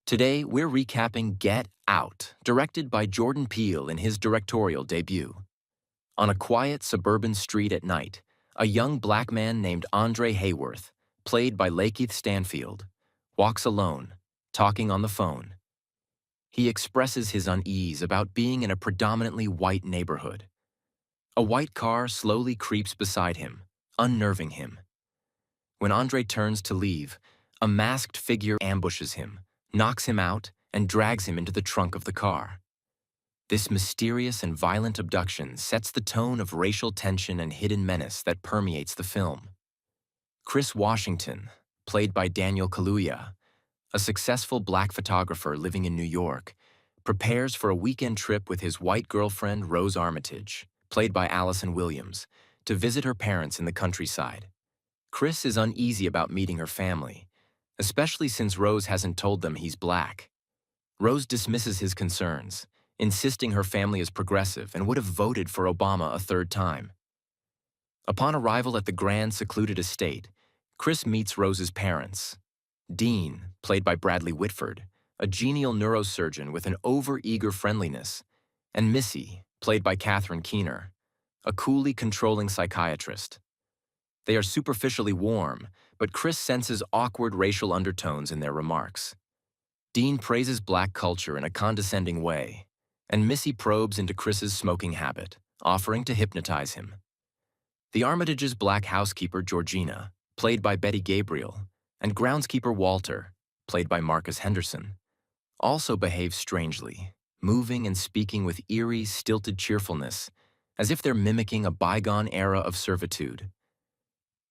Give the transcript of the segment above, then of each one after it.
Today, we're recapping Get Out, directed by Jordan Peele in his directorial debut. On a quiet suburban street at night, a young black man named Andre Hayworth, played by Lakeith Stanfield, walks alone, talking on the phone. He expresses his unease about being in a predominantly white neighborhood. A white car slowly creeps beside him, unnerving him. When Andre turns to leave, a masked figure ambushes him, knocks him out, and drags him into the trunk of the car. This mysterious and violent abduction sets the tone of racial tension and hidden menace that permeates the film. Chris Washington, played by Daniel Kaluuya, a successful black photographer living in New York, prepares for a weekend trip with his white girlfriend Rose Armitage, played by Allison Williams, to visit her parents in the countryside. Chris is uneasy about meeting her family, especially since Rose hasn't told them he's black. Rose dismisses his concerns, insisting her family is progressive and would have voted for Obama a third time. Upon arrival at the grand secluded estate, Chris meets Rose's parents. Dean, played by Bradley Whitford, a genial neurosurgeon with an over-eager friendliness, and Missy, played by Catherine Keener, a coolly controlling psychiatrist. They are superficially warm, but Chris senses awkward racial undertones in their remarks. Dean praises black culture in a condescending way, and Missy probes into Chris's smoking habit, offering to hypnotize him. The Armitage's black housekeeper, Georgina, played by Betty Gabriel, and groundskeeper Walter, played by Marcus Henderson, also behave strangely, moving and speaking with eerie, stilted cheerfulness, as if they're mimicking a bygone era of servitude.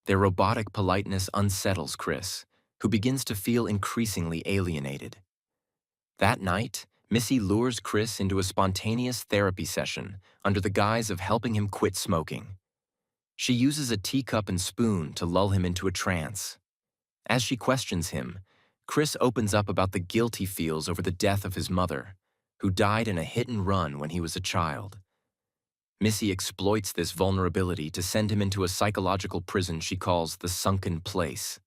Their robotic politeness unsettles Chris, who begins to feel increasingly alienated. That night, Missy lures Chris into a spontaneous therapy session under the guise of helping him quit smoking. She uses a teacup and spoon to lull him into a trance. As she questions him, Chris opens up about the guilt he feels over the death of his mother, who died in a hit-and-run when he was a child. Missy exploits this vulnerability to send him into a psychological prison she calls the sunken place.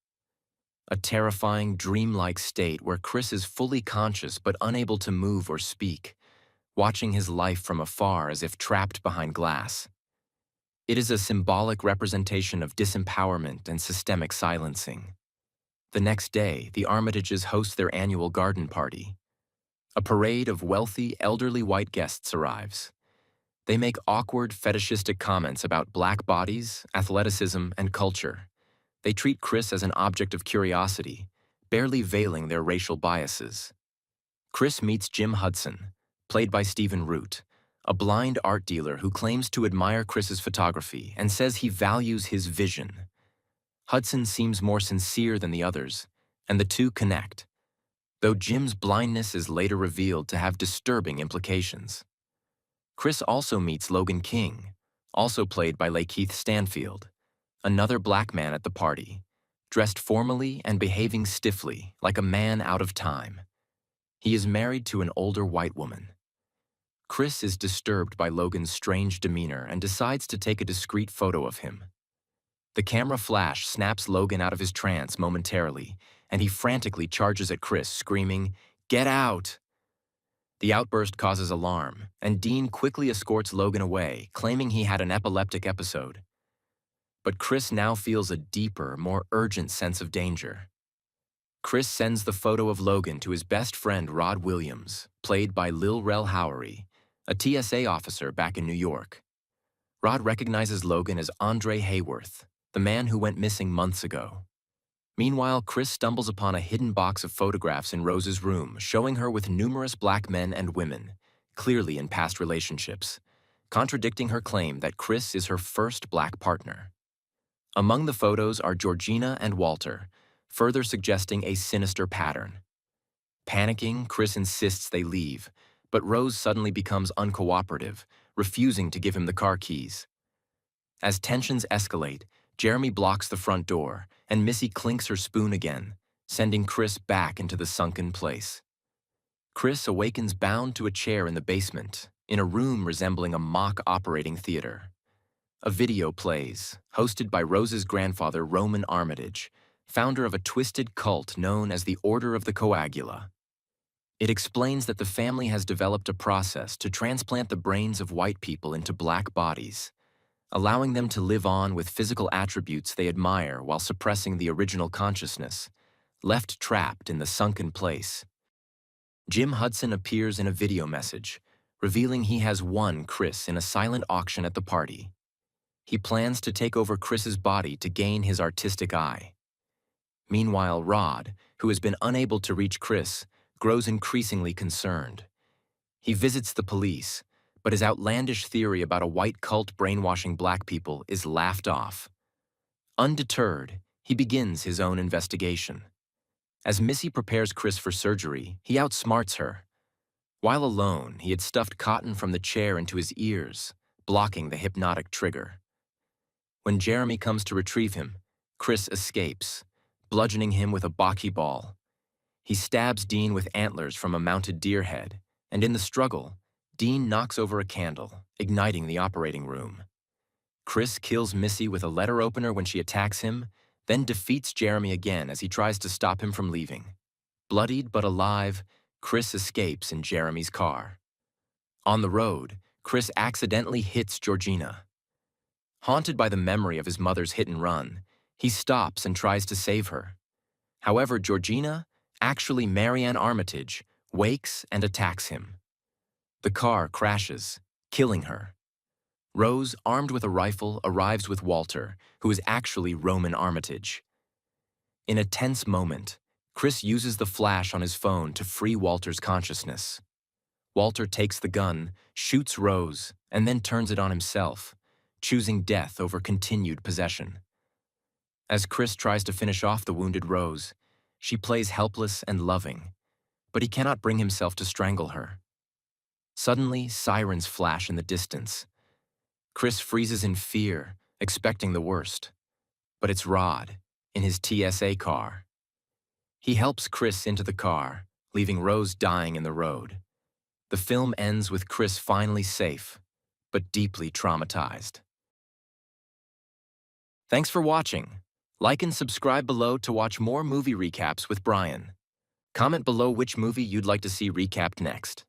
A terrifying, dreamlike state where Chris is fully conscious but unable to move or speak, watching his life from afar as if trapped behind glass. It is a symbolic representation of disempowerment and systemic silencing. The next day, the Armitages host their annual garden party. A parade of wealthy, elderly white guests arrives. They make awkward, fetishistic comments about black bodies, athleticism, and culture. They treat Chris as an object of curiosity, barely veiling their racial biases. Chris meets Jim Hudson, played by Stephen Root, a blind art dealer who claims to admire Chris's photography and says he values his vision. Hudson seems more sincere than the others, and the two connect, though Jim's blindness is later revealed to have disturbing implications. Chris also meets Logan King, also played by Lakeith Stanfield, another black man at the party, dressed formally and behaving stiffly like a man out of time. He is married to an older white woman. Chris is disturbed by Logan's strange demeanor and decides to take a discreet photo of him. The camera flash snaps Logan out of his trance momentarily, and he frantically charges at Chris, screaming, "Get out!" The outburst causes alarm, and Dean quickly escorts Logan away, claiming he had an epileptic episode. But Chris now feels a deeper, more urgent sense of danger. Chris sends the photo of Logan to his best friend Rod Williams, played by Lil Rel Howery, a TSA officer back in New York. Rod recognizes Logan as Andre Hayworth, the man who went missing months ago. Meanwhile, Chris stumbles upon a hidden box of photographs in Rose's room, showing her with numerous black men and women, clearly in past relationships, contradicting her claim that Chris is her first black partner. Among the photos are Georgina and Walter, further suggesting a sinister pattern. Panicking, Chris insists they leave, but Rose suddenly becomes uncooperative, refusing to give him the car keys. As tensions escalate, Jeremy blocks the front door, and Missy clinks her spoon again, sending Chris back into the sunken place. Chris awakens bound to a chair in the basement, in a room resembling a mock operating theater. A video plays, hosted by Rose's grandfather Roman Armitage, founder of a twisted cult known as the Order of the Coagula. It explains that the family has developed a process to transplant the brains of white people into black bodies, allowing them to live on with physical attributes they admire while suppressing the original consciousness, left trapped in the sunken place. Jim Hudson appears in a video message, revealing he has won Chris in a silent auction at the party. He plans to take over Chris's body to gain his artistic eye. Meanwhile, Rod, who has been unable to reach Chris, grows increasingly concerned. He visits the police, but his outlandish theory about a white cult brainwashing black people is laughed off. Undeterred, he begins his own investigation. As Missy prepares Chris for surgery, he outsmarts her. While alone, he had stuffed cotton from the chair into his ears, blocking the hypnotic trigger. When Jeremy comes to retrieve him, Chris escapes, bludgeoning him with a bocce ball. He stabs Dean with antlers from a mounted deer head, and in the struggle, Dean knocks over a candle, igniting the operating room. Chris kills Missy with a letter opener when she attacks him, then defeats Jeremy again as he tries to stop him from leaving. Bloodied but alive, Chris escapes in Jeremy's car. On the road, Chris accidentally hits Georgina. Haunted by the memory of his mother's hit and run, he stops and tries to save her. However, Georgina, actually Marianne Armitage, wakes and attacks him. The car crashes, killing her. Rose, armed with a rifle, arrives with Walter, who is actually Roman Armitage. In a tense moment, Chris uses the flash on his phone to free Walter's consciousness. Walter takes the gun, shoots Rose, and then turns it on himself, choosing death over continued possession. As Chris tries to finish off the wounded Rose, she plays helpless and loving, but he cannot bring himself to strangle her. Suddenly, sirens flash in the distance. Chris freezes in fear, expecting the worst. But it's Rod, in his TSA car. He helps Chris into the car, leaving Rose dying in the road. The film ends with Chris finally safe, but deeply traumatized. Thanks for watching. Like and subscribe below to watch more movie recaps with Brian. Comment below which movie you'd like to see recapped next.